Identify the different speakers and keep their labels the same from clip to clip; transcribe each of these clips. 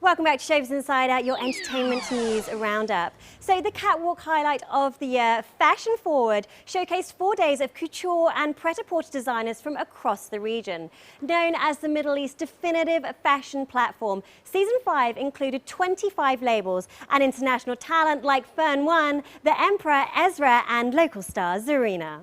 Speaker 1: Welcome back to Showbiz Insider, your entertainment news roundup. So the catwalk highlight of the year, Fashion Forward, showcased 4 days of couture and pret-a-porter designers from across the region. Known as the Middle East's definitive fashion platform, Season 5 included 25 labels and international talent like Furne, the Emperor, Ezra and local star Zareena.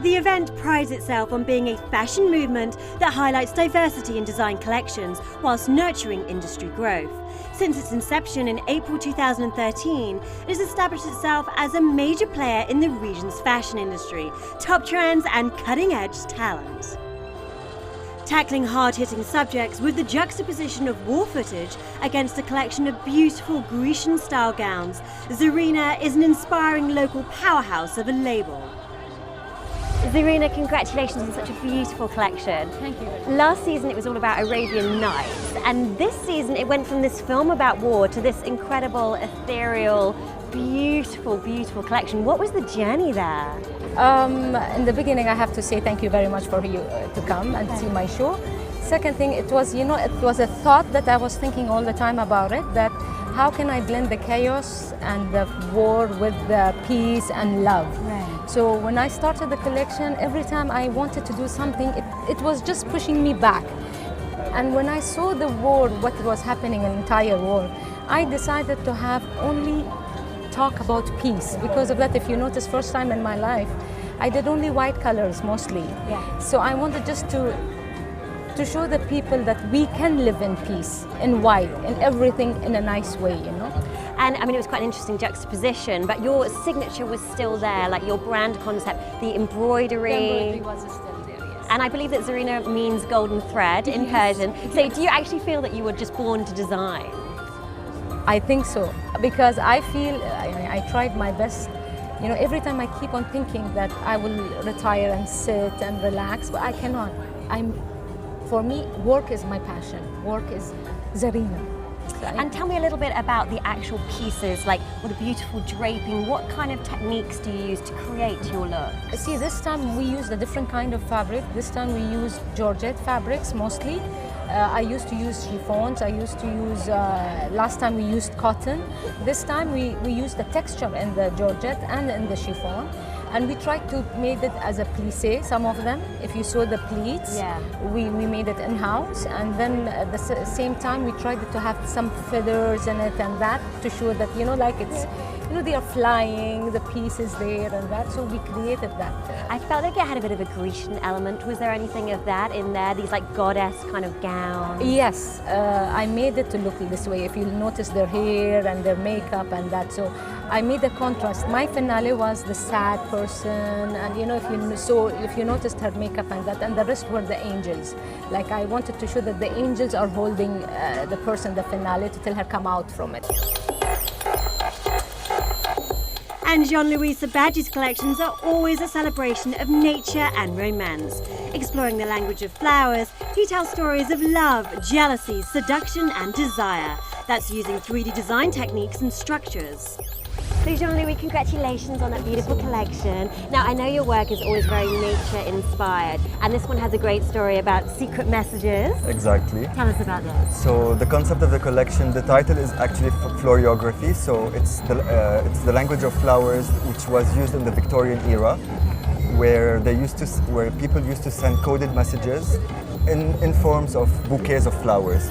Speaker 1: The event prides itself on being a fashion movement that highlights diversity in design collections whilst nurturing industry growth. Since its inception in April 2013, it has established itself as a major player in the region's fashion industry, top trends and cutting-edge talent. Tackling hard-hitting subjects with the juxtaposition of war footage against a collection of beautiful Grecian-style gowns, Zareena is an inspiring local powerhouse of a label. Zareena, congratulations on such a beautiful collection.
Speaker 2: Thank you.
Speaker 1: Last season it was all about Arabian Nights, and this season it went from this film about war to this incredible, ethereal, beautiful, beautiful collection. What was the journey there?
Speaker 2: In the beginning, I have to say thank you very much for you to come and see my show. Second thing, it was a thought that I was thinking all the time about it, that how can I blend the chaos and the war with the peace and love?
Speaker 1: Right.
Speaker 2: So when I started the collection, every time I wanted to do something, it was just pushing me back. And when I saw the war, what was happening in the entire war, I decided to have only talk about peace. Because of that, if you notice, first time in my life, I did only white colors mostly.
Speaker 1: Yeah.
Speaker 2: So I wanted just to show the people that we can live in peace, in white, in everything in a nice way, you know.
Speaker 1: And I mean, it was quite an interesting juxtaposition, but your signature was still there, like your brand concept, the embroidery.
Speaker 2: The embroidery was still there, yes.
Speaker 1: And I believe that Zareena means golden thread in Persian. So do you actually feel that you were just born to design?
Speaker 2: I think so, because I feel, I tried my best. You know, every time I keep on thinking that I will retire and sit and relax, but I cannot. For me, work is my passion. Work is Zareena.
Speaker 1: And tell me a little bit about the actual pieces, like what a beautiful draping. What kind of techniques do you use to create your look?
Speaker 2: See, this time we used a different kind of fabric. This time we used Georgette fabrics mostly. I used to use chiffons. I used to use, last time we used cotton. This time we used the texture in the Georgette and in the chiffon. And we tried to make it as a plissé, some of them. If you saw the pleats,
Speaker 1: yeah.
Speaker 2: we made it in-house. And then at the same time, we tried to have some feathers in it and that to show that, you know, like it's, you know, they are flying, the piece is there and that. So we created that.
Speaker 1: I felt like it had a bit of a Grecian element. Was there anything of that in there? These like goddess kind of gowns?
Speaker 2: Yes, I made it to look this way. If you notice their hair and their makeup and that. So I made a contrast. My finale was the sad person, and you know, if you noticed her makeup and that, and the rest were the angels. Like I wanted to show that the angels are holding the person, the finale, to tell her come out from it.
Speaker 1: And Jean-Louis Sabadji's collections are always a celebration of nature and romance. Exploring the language of flowers, he tells stories of love, jealousy, seduction and desire. That's using 3D design techniques and structures. So Jean-Louis, congratulations on that beautiful collection. Now, I know your work is always very nature-inspired, and this one has a great story about secret messages.
Speaker 3: Exactly.
Speaker 1: Tell us about this.
Speaker 3: So the concept of the collection, the title is actually florography. So it's the language of flowers, which was used in the Victorian era, where people used to send coded messages in forms of bouquets of flowers.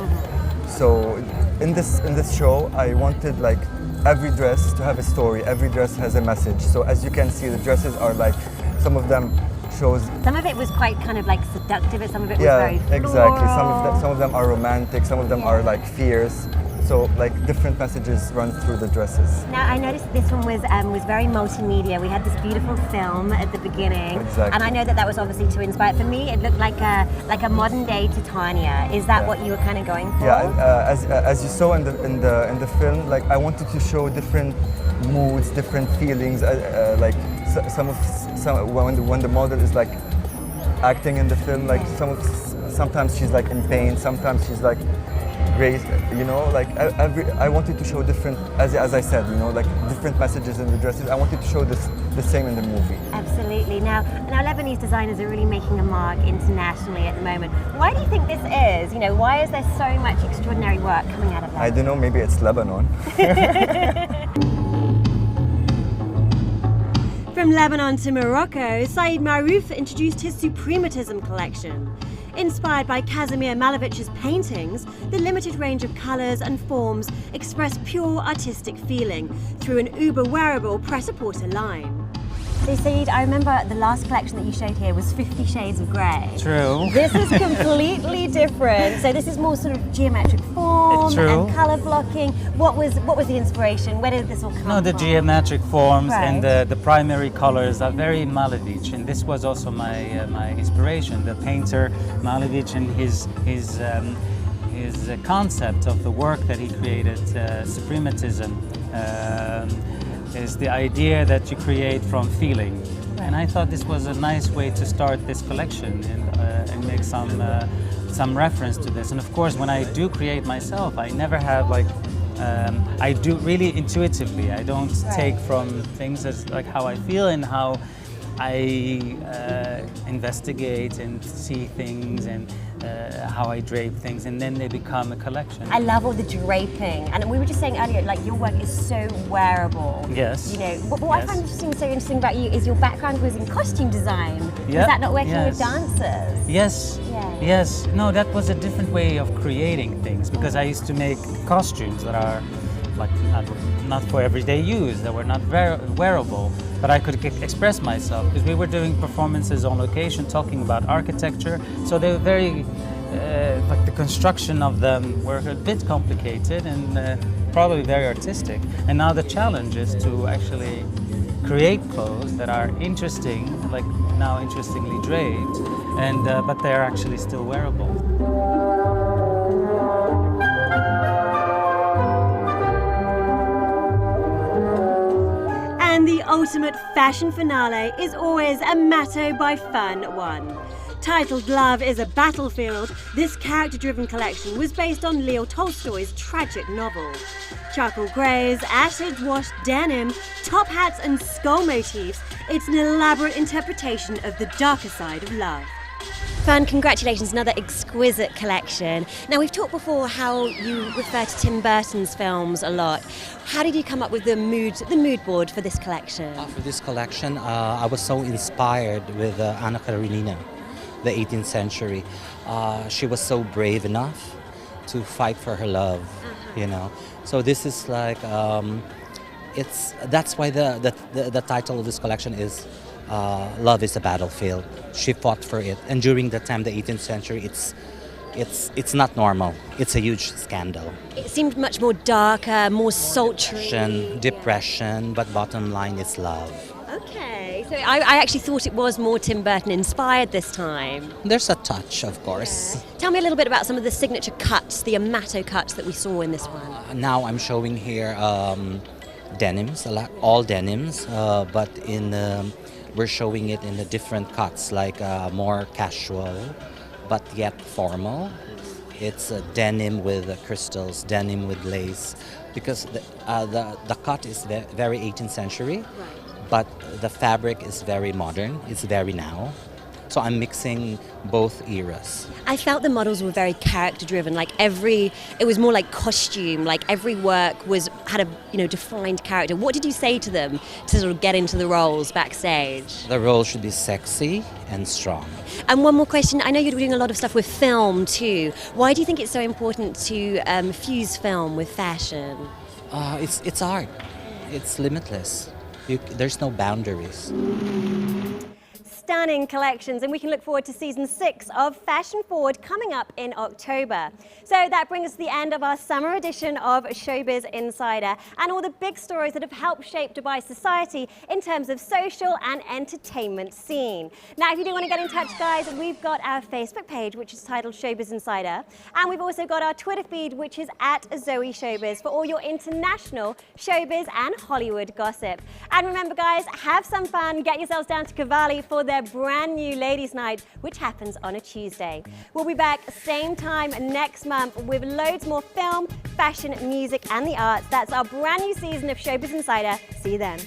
Speaker 3: So in this show, I wanted like every dress to have a story. Every dress has a message. So as you can see, the dresses are like, some of them shows.
Speaker 1: Some of it was quite kind of like seductive, and some of it was very floral.
Speaker 3: Exactly. Some of them are romantic. Some of them are like fierce. So like different messages run through the dresses.
Speaker 1: Now I noticed this one was very multimedia. We had this beautiful film at the beginning,
Speaker 3: exactly.
Speaker 1: And I know that was obviously to inspire. For me, it looked like a modern day Titania. Is that what you were kind of going for?
Speaker 3: Yeah, as you saw in the film, like I wanted to show different moods, different feelings. Like when the model is like acting in the film, like sometimes she's like in pain, sometimes she's like great, you know, like I wanted to show different, as I said, you know, like different messages in the dresses. I wanted to show this the same in the movie.
Speaker 1: Absolutely. Now Lebanese designers are really making a mark internationally at the moment. Why do you think this is? You know, why is there so much extraordinary work coming out of Lebanon?
Speaker 3: I don't know, maybe it's Lebanon.
Speaker 1: From Lebanon to Morocco, Said Marouf introduced his Suprematism collection. Inspired by Kazimir Malevich's paintings, the limited range of colours and forms express pure artistic feeling through an uber-wearable pret-a-porter line. So Said, I remember the last collection that you showed here was 50 Shades of Grey.
Speaker 4: True.
Speaker 1: This is completely different. So this is more sort of geometric form
Speaker 4: True.
Speaker 1: and colour blocking. What was the inspiration? Where did this all come from?
Speaker 4: The geometric forms
Speaker 1: Right.
Speaker 4: and the primary colors are very Malevich, and this was also my inspiration. The painter Malevich and his concept of the work that he created, Suprematism, is the idea that you create from feeling. Right. And I thought this was a nice way to start this collection and make some reference to this. And of course, when I do create myself, I never have I do really intuitively. I don't take from things as like how I feel and how I investigate and see things and how I drape things, and then they become a collection.
Speaker 1: I love all the draping, and we were just saying earlier, like your work is so wearable.
Speaker 4: Yes.
Speaker 1: You know, what I find so interesting about you is your background was in costume design.
Speaker 4: Yeah.
Speaker 1: Was that not working
Speaker 4: Yes.
Speaker 1: with dancers?
Speaker 4: Yes.
Speaker 1: Yeah.
Speaker 4: Yes. No, that was a different way of creating things, because I used to make costumes that are like not for everyday use, that were not wearable, but I could express myself, because we were doing performances on location talking about architecture, so they were very like the construction of them were a bit complicated and probably very artistic. And now the challenge is to actually create clothes that are interesting, like now interestingly draped, and but they're actually still wearable.
Speaker 1: And the ultimate fashion finale is always a Matto by Furne 1. Titled Love is a Battlefield, this character-driven collection was based on Leo Tolstoy's tragic novel. Charcoal greys, acid-washed denim, top hats and skull motifs, it's an elaborate interpretation of the darker side of love. Furne, congratulations, another exquisite collection. Now, we've talked before how you refer to Tim Burton's films a lot. How did you come up with the mood board for this collection?
Speaker 5: For this collection, I was so inspired with Anna Karenina, the 18th century. She was so brave enough to fight for her love, you know. So this is like, that's why the title of this collection is Love is a Battlefield. She fought for it, and during the time, the 18th century, it's not normal. It's a huge scandal.
Speaker 1: It seemed much more darker, more sultry.
Speaker 5: Depression, but bottom line is love.
Speaker 1: Okay, so I actually thought it was more Tim Burton inspired this time.
Speaker 5: There's a touch, of course.
Speaker 1: Yeah. Tell me a little bit about some of the signature cuts, the Amato cuts that we saw in this one.
Speaker 5: Now I'm showing here denims, all denims, but we're showing it in the different cuts, like more casual, but yet formal. It's a denim with crystals, denim with lace, because the cut is very 18th century, but the fabric is very modern. It's very now. So I'm mixing both eras.
Speaker 1: I felt the models were very character-driven. It was more like costume. Like every work had a defined character. What did you say to them to sort of get into the roles backstage?
Speaker 5: The role should be sexy and strong.
Speaker 1: And one more question. I know you're doing a lot of stuff with film too. Why do you think it's so important to fuse film with fashion?
Speaker 5: It's art. It's limitless. There's no boundaries.
Speaker 1: Stunning collections, and we can look forward to season 6 of Fashion Forward coming up in October. So that brings us to the end of our summer edition of Showbiz Insider and all the big stories that have helped shape Dubai society in terms of social and entertainment scene. Now, if you do want to get in touch, guys, we've got our Facebook page, which is titled Showbiz Insider, and we've also got our Twitter feed, which is @Zoe Showbiz, for all your international showbiz and Hollywood gossip. And remember, guys, have some fun. Get yourselves down to Cavalli for their brand new Ladies' Night, which happens on a Tuesday. We'll be back same time next month with loads more film, fashion, music, and the arts. That's our brand new season of Showbiz Insider. See you then.